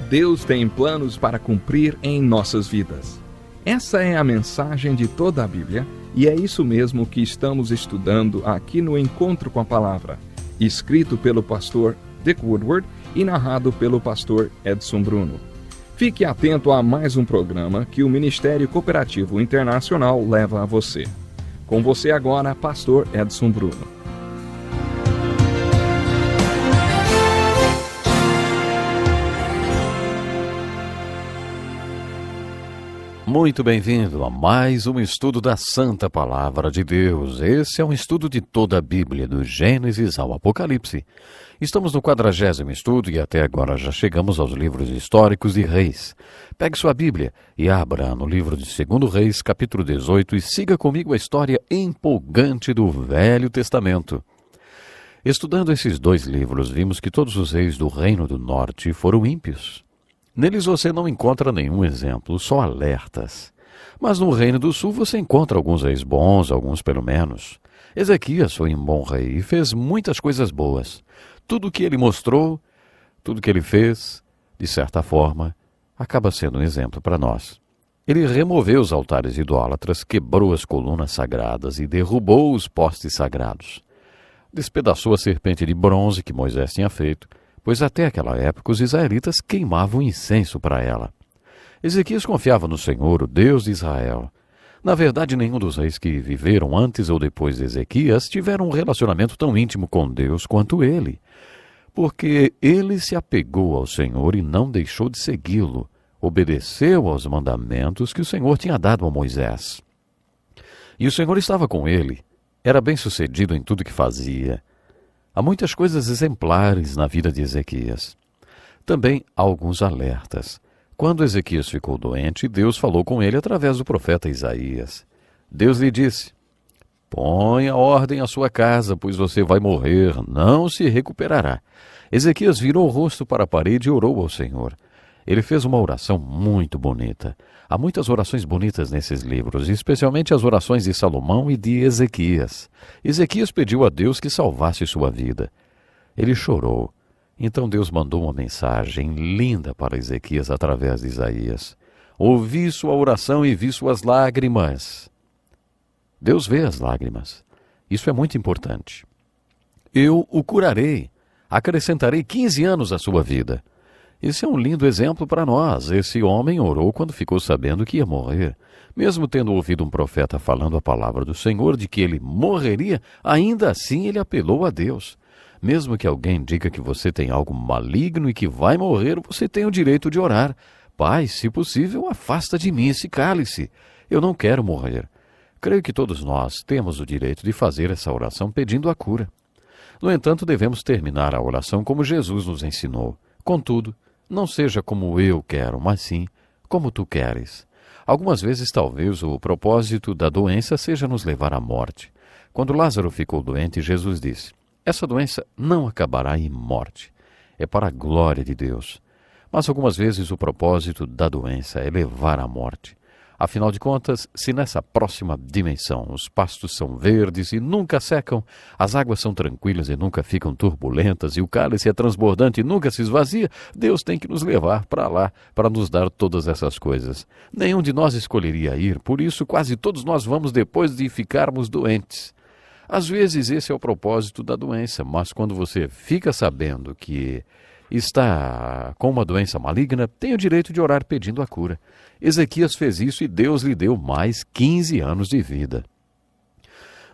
Deus tem planos para cumprir em nossas vidas. Essa é a mensagem de toda a Bíblia e é isso mesmo que estamos estudando aqui no Encontro com a Palavra, escrito pelo pastor Dick Woodward e narrado pelo pastor Edson Bruno. Fique atento a mais um programa que o Ministério Cooperativo Internacional leva a você. Com você agora, pastor Edson Bruno. Muito bem-vindo a mais um estudo da Santa Palavra de Deus. Esse é um estudo de toda a Bíblia, do Gênesis ao Apocalipse. Estamos no 40º estudo e até agora já chegamos aos livros históricos de Reis. Pegue sua Bíblia e abra no livro de 2 Reis, capítulo 18, e siga comigo a história empolgante do Velho Testamento. Estudando esses dois livros, vimos que todos os reis do Reino do Norte foram ímpios. Neles você não encontra nenhum exemplo, só alertas. Mas no Reino do Sul você encontra alguns reis bons, alguns pelo menos. Ezequias foi um bom rei e fez muitas coisas boas. Tudo o que ele mostrou, tudo o que ele fez, de certa forma, acaba sendo um exemplo para nós. Ele removeu os altares idólatras, quebrou as colunas sagradas e derrubou os postes sagrados. Despedaçou a serpente de bronze que Moisés tinha feito, pois até aquela época os israelitas queimavam incenso para ela. Ezequias confiava no Senhor, o Deus de Israel. Na verdade, nenhum dos reis que viveram antes ou depois de Ezequias tiveram um relacionamento tão íntimo com Deus quanto ele, porque ele se apegou ao Senhor e não deixou de segui-lo, obedeceu aos mandamentos que o Senhor tinha dado a Moisés. E o Senhor estava com ele, era bem-sucedido em tudo que fazia. Há muitas coisas exemplares na vida de Ezequias. Também há alguns alertas. Quando Ezequias ficou doente, Deus falou com ele através do profeta Isaías. Deus lhe disse: "Ponha ordem à sua casa, pois você vai morrer, não se recuperará." Ezequias virou o rosto para a parede e orou ao Senhor. Ele fez uma oração muito bonita. Há muitas orações bonitas nesses livros, especialmente as orações de Salomão e de Ezequias. Ezequias pediu a Deus que salvasse sua vida. Ele chorou. Então Deus mandou uma mensagem linda para Ezequias através de Isaías. "Ouvi sua oração e vi suas lágrimas." Deus vê as lágrimas. Isso é muito importante. "Eu o curarei. Acrescentarei 15 anos à sua vida." Esse é um lindo exemplo para nós. Esse homem orou quando ficou sabendo que ia morrer. Mesmo tendo ouvido um profeta falando a palavra do Senhor de que ele morreria, ainda assim ele apelou a Deus. Mesmo que alguém diga que você tem algo maligno e que vai morrer, você tem o direito de orar. "Pai, se possível, afasta de mim esse cálice. Eu não quero morrer." Creio que todos nós temos o direito de fazer essa oração pedindo a cura. No entanto, devemos terminar a oração como Jesus nos ensinou. Contudo, não seja como eu quero, mas sim como tu queres. Algumas vezes, talvez, o propósito da doença seja nos levar à morte. Quando Lázaro ficou doente, Jesus disse: "Essa doença não acabará em morte. É para a glória de Deus." Mas algumas vezes o propósito da doença é levar à morte. Afinal de contas, se nessa próxima dimensão os pastos são verdes e nunca secam, as águas são tranquilas e nunca ficam turbulentas, e o cálice é transbordante e nunca se esvazia, Deus tem que nos levar para lá para nos dar todas essas coisas. Nenhum de nós escolheria ir, por isso quase todos nós vamos depois de ficarmos doentes. Às vezes esse é o propósito da doença, mas quando você fica sabendo que está com uma doença maligna, tem o direito de orar pedindo a cura. Ezequias fez isso e Deus lhe deu mais 15 anos de vida.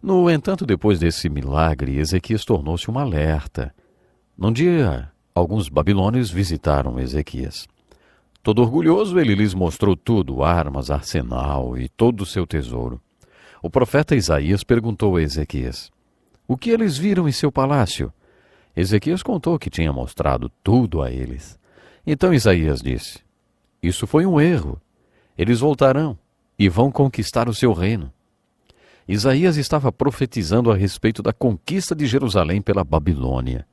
No entanto, depois desse milagre, Ezequias tornou-se um alerta. Num dia, alguns babilônios visitaram Ezequias. Todo orgulhoso, ele lhes mostrou tudo, armas, arsenal e todo o seu tesouro. O profeta Isaías perguntou a Ezequias: "O que eles viram em seu palácio?" Ezequias contou que tinha mostrado tudo a eles. Então Isaías disse: "Isso foi um erro. Eles voltarão e vão conquistar o seu reino." Isaías estava profetizando a respeito da conquista de Jerusalém pela Babilônia.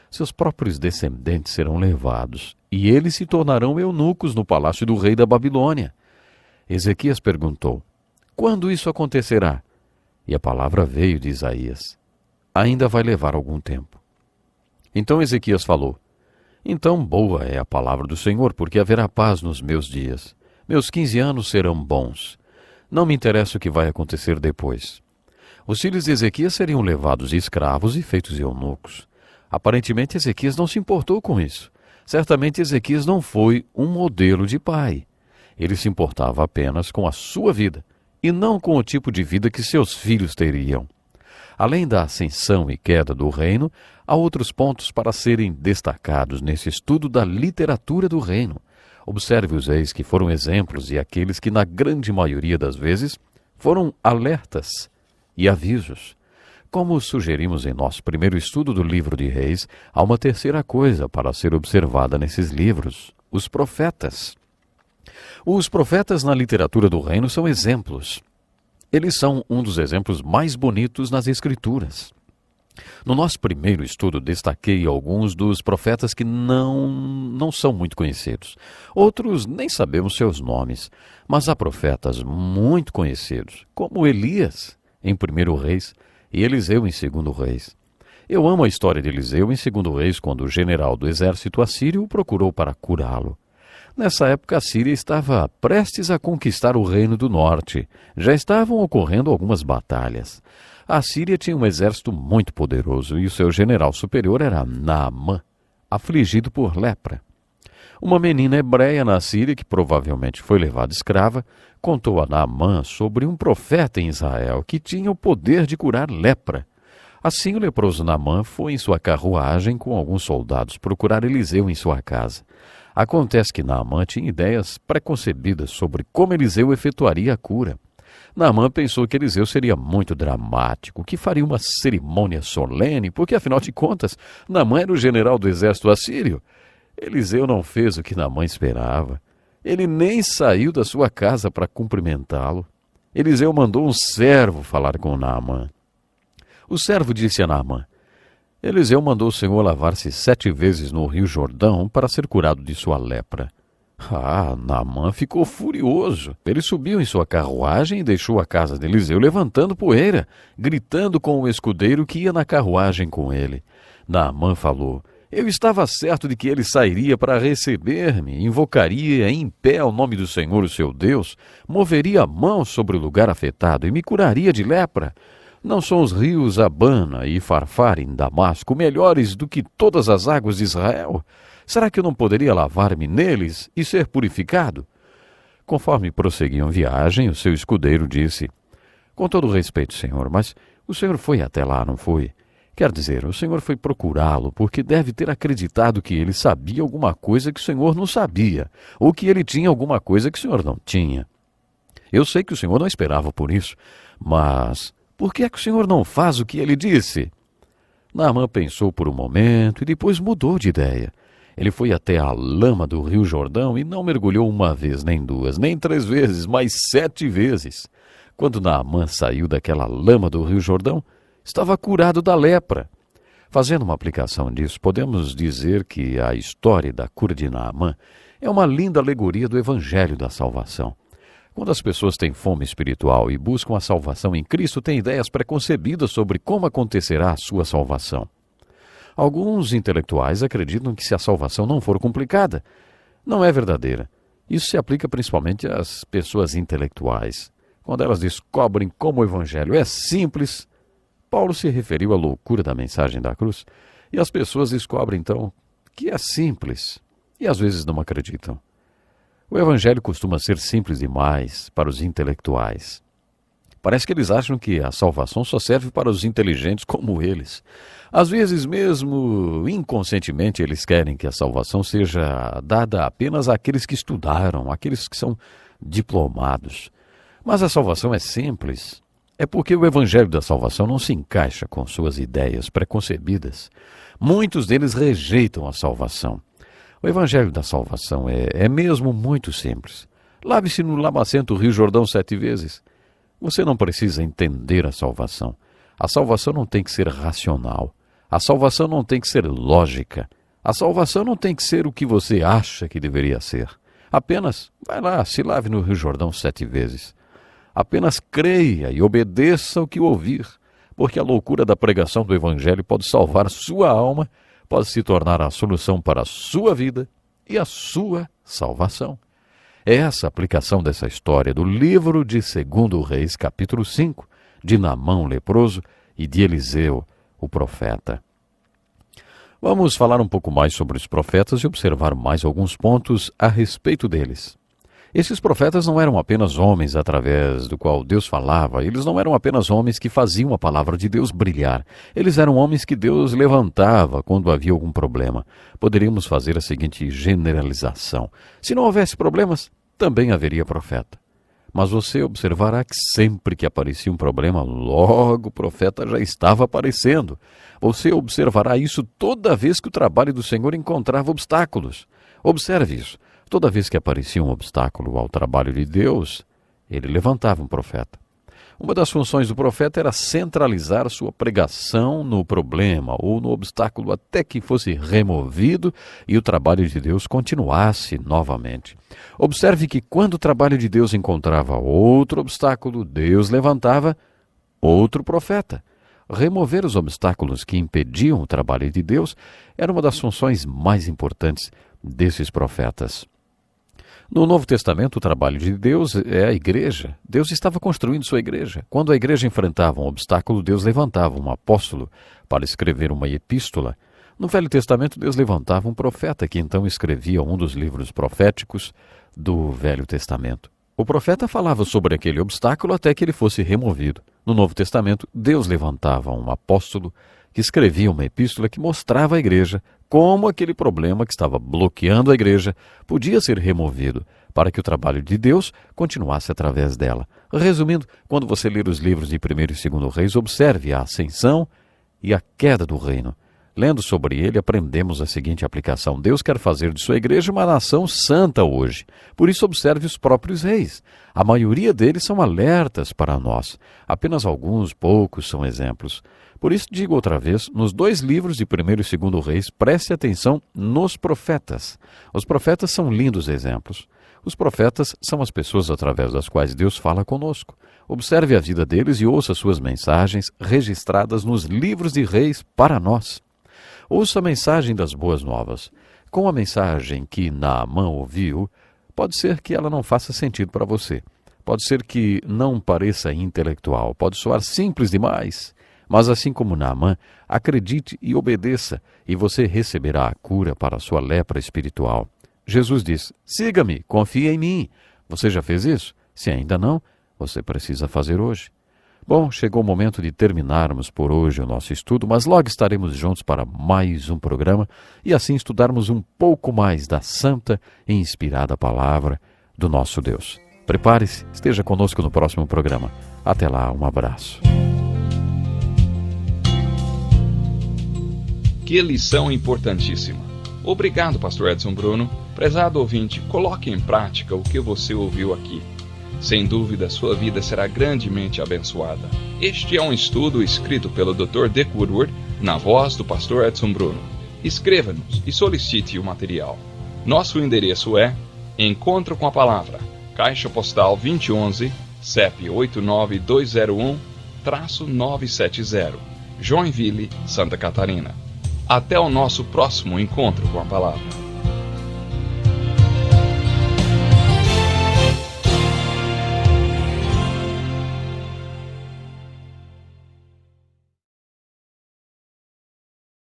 Seus próprios descendentes serão levados, e eles se tornarão eunucos no palácio do rei da Babilônia. Ezequias perguntou: "Quando isso acontecerá?" E a palavra veio de Isaías: "Ainda vai levar algum tempo." Então Ezequias falou: Então boa é a palavra do Senhor, porque haverá paz nos meus dias. Meus 15 anos serão bons. Não me interessa o que vai acontecer depois. Os filhos de Ezequias seriam levados escravos e feitos eunucos. Aparentemente Ezequias não se importou com isso. Certamente Ezequias não foi um modelo de pai. Ele se importava apenas com a sua vida e não com o tipo de vida que seus filhos teriam. Além da ascensão e queda do reino, há outros pontos para serem destacados nesse estudo da literatura do reino. Observe os reis que foram exemplos e aqueles que, na grande maioria das vezes, foram alertas e avisos. Como sugerimos em nosso primeiro estudo do livro de Reis, há uma terceira coisa para ser observada nesses livros: os profetas. Os profetas na literatura do reino são exemplos. Eles são um dos exemplos mais bonitos nas Escrituras. No nosso primeiro estudo, destaquei alguns dos profetas que não são muito conhecidos. Outros nem sabemos seus nomes, mas há profetas muito conhecidos, como Elias, em 1 Reis, e Eliseu, em 2 Reis. Eu amo a história de Eliseu em 2 Reis, quando o general do exército assírio o procurou para curá-lo. Nessa época, a Síria estava prestes a conquistar o reino do norte. Já estavam ocorrendo algumas batalhas. A Síria tinha um exército muito poderoso e o seu general superior era Naamã, afligido por lepra. Uma menina hebreia na Síria, que provavelmente foi levada escrava, contou a Naamã sobre um profeta em Israel que tinha o poder de curar lepra. Assim, o leproso Naamã foi em sua carruagem com alguns soldados procurar Eliseu em sua casa. Acontece que Naamã tinha ideias preconcebidas sobre como Eliseu efetuaria a cura. Naamã pensou que Eliseu seria muito dramático, que faria uma cerimônia solene, porque, afinal de contas, Naamã era o general do exército assírio. Eliseu não fez o que Naamã esperava. Ele nem saiu da sua casa para cumprimentá-lo. Eliseu mandou um servo falar com Naamã. O servo disse a Naamã: Eliseu mandou o Senhor lavar-se 7 vezes no rio Jordão para ser curado de sua lepra. Naamã ficou furioso. Ele subiu em sua carruagem e deixou a casa de Eliseu levantando poeira, gritando com o escudeiro que ia na carruagem com ele. Naamã falou: Eu estava certo de que ele sairia para receber-me, invocaria em pé o nome do Senhor, o seu Deus, moveria a mão sobre o lugar afetado e me curaria de lepra. Não são os rios Abana e Farfar em Damasco melhores do que todas as águas de Israel? Será que eu não poderia lavar-me neles e ser purificado? Conforme prosseguiam viagem, o seu escudeiro disse: Com todo respeito, senhor, mas o senhor foi até lá, não foi? Quer dizer, o senhor foi procurá-lo porque deve ter acreditado que ele sabia alguma coisa que o senhor não sabia, ou que ele tinha alguma coisa que o senhor não tinha. Eu sei que o senhor não esperava por isso, mas por que é que o senhor não faz o que ele disse? Naamã pensou por um momento e depois mudou de ideia. Ele foi até a lama do rio Jordão e não mergulhou 1 vez, nem 2, nem 3 vezes, mas 7 vezes. Quando Naamã saiu daquela lama do rio Jordão, estava curado da lepra. Fazendo uma aplicação disso, podemos dizer que a história da cura de Naamã é uma linda alegoria do Evangelho da salvação. Quando as pessoas têm fome espiritual e buscam a salvação em Cristo, têm ideias preconcebidas sobre como acontecerá a sua salvação. Alguns intelectuais acreditam que se a salvação não for complicada, não é verdadeira. Isso se aplica principalmente às pessoas intelectuais. Quando elas descobrem como o Evangelho é simples, Paulo se referiu à loucura da mensagem da cruz, e as pessoas descobrem então que é simples, e às vezes não acreditam. O Evangelho costuma ser simples demais para os intelectuais. Parece que eles acham que a salvação só serve para os inteligentes como eles. Às vezes, mesmo inconscientemente, eles querem que a salvação seja dada apenas àqueles que estudaram, àqueles que são diplomados. Mas a salvação é simples. É porque o Evangelho da salvação não se encaixa com suas ideias preconcebidas. Muitos deles rejeitam a salvação. O Evangelho da salvação é mesmo muito simples. Lave-se no lamacento Rio Jordão 7 vezes. Você não precisa entender a salvação. A salvação não tem que ser racional. A salvação não tem que ser lógica. A salvação não tem que ser o que você acha que deveria ser. Apenas, vai lá, se lave no Rio Jordão 7 vezes. Apenas creia e obedeça o que ouvir, porque a loucura da pregação do Evangelho pode salvar sua alma, pode se tornar a solução para a sua vida e a sua salvação. É essa a aplicação dessa história do livro de 2 Reis, capítulo 5, de Naamã, o leproso, e de Eliseu, o profeta. Vamos falar um pouco mais sobre os profetas e observar mais alguns pontos a respeito deles. Esses profetas não eram apenas homens através do qual Deus falava, eles não eram apenas homens que faziam a palavra de Deus brilhar. Eles eram homens que Deus levantava quando havia algum problema. Poderíamos fazer a seguinte generalização: se não houvesse problemas, também haveria profeta. Mas você observará que sempre que aparecia um problema, logo o profeta já estava aparecendo. Você observará isso toda vez que o trabalho do Senhor encontrava obstáculos. Observe isso. Toda vez que aparecia um obstáculo ao trabalho de Deus, ele levantava um profeta. Uma das funções do profeta era centralizar sua pregação no problema ou no obstáculo até que fosse removido e o trabalho de Deus continuasse novamente. Observe que quando o trabalho de Deus encontrava outro obstáculo, Deus levantava outro profeta. Remover os obstáculos que impediam o trabalho de Deus era uma das funções mais importantes desses profetas. No Novo Testamento, o trabalho de Deus é a igreja. Deus estava construindo sua igreja. Quando a igreja enfrentava um obstáculo, Deus levantava um apóstolo para escrever uma epístola. No Velho Testamento, Deus levantava um profeta que então escrevia um dos livros proféticos do Velho Testamento. O profeta falava sobre aquele obstáculo até que ele fosse removido. No Novo Testamento, Deus levantava um apóstolo que escrevia uma epístola que mostrava à igreja como aquele problema que estava bloqueando a igreja podia ser removido para que o trabalho de Deus continuasse através dela. Resumindo, quando você ler os livros de 1º e 2º Reis, observe a ascensão e a queda do reino. Lendo sobre ele, aprendemos a seguinte aplicação: Deus quer fazer de sua igreja uma nação santa hoje. Por isso, observe os próprios reis. A maioria deles são alertas para nós. Apenas alguns poucos são exemplos. Por isso, digo outra vez, nos 2 livros de 1º e 2º Reis, preste atenção nos profetas. Os profetas são lindos exemplos. Os profetas são as pessoas através das quais Deus fala conosco. Observe a vida deles e ouça suas mensagens registradas nos livros de Reis para nós. Ouça a mensagem das boas novas. Com a mensagem que Naamã ouviu, pode ser que ela não faça sentido para você. Pode ser que não pareça intelectual, pode soar simples demais. Mas assim como Naamã, acredite e obedeça, e você receberá a cura para a sua lepra espiritual. Jesus diz: siga-me, confie em mim. Você já fez isso? Se ainda não, você precisa fazer hoje. Bom, chegou o momento de terminarmos por hoje o nosso estudo, mas logo estaremos juntos para mais um programa e assim estudarmos um pouco mais da santa e inspirada palavra do nosso Deus. Prepare-se, esteja conosco no próximo programa. Até lá, um abraço. Que lição importantíssima. Obrigado, Pastor Edson Bruno. Prezado ouvinte, coloque em prática o que você ouviu aqui. Sem dúvida, sua vida será grandemente abençoada. Este é um estudo escrito pelo Dr. Dick Woodward, na voz do Pastor Edson Bruno. Escreva-nos e solicite o material. Nosso endereço é Encontro com a Palavra, Caixa Postal 2011, CEP 89201-970, Joinville, Santa Catarina. Até o nosso próximo encontro com a Palavra.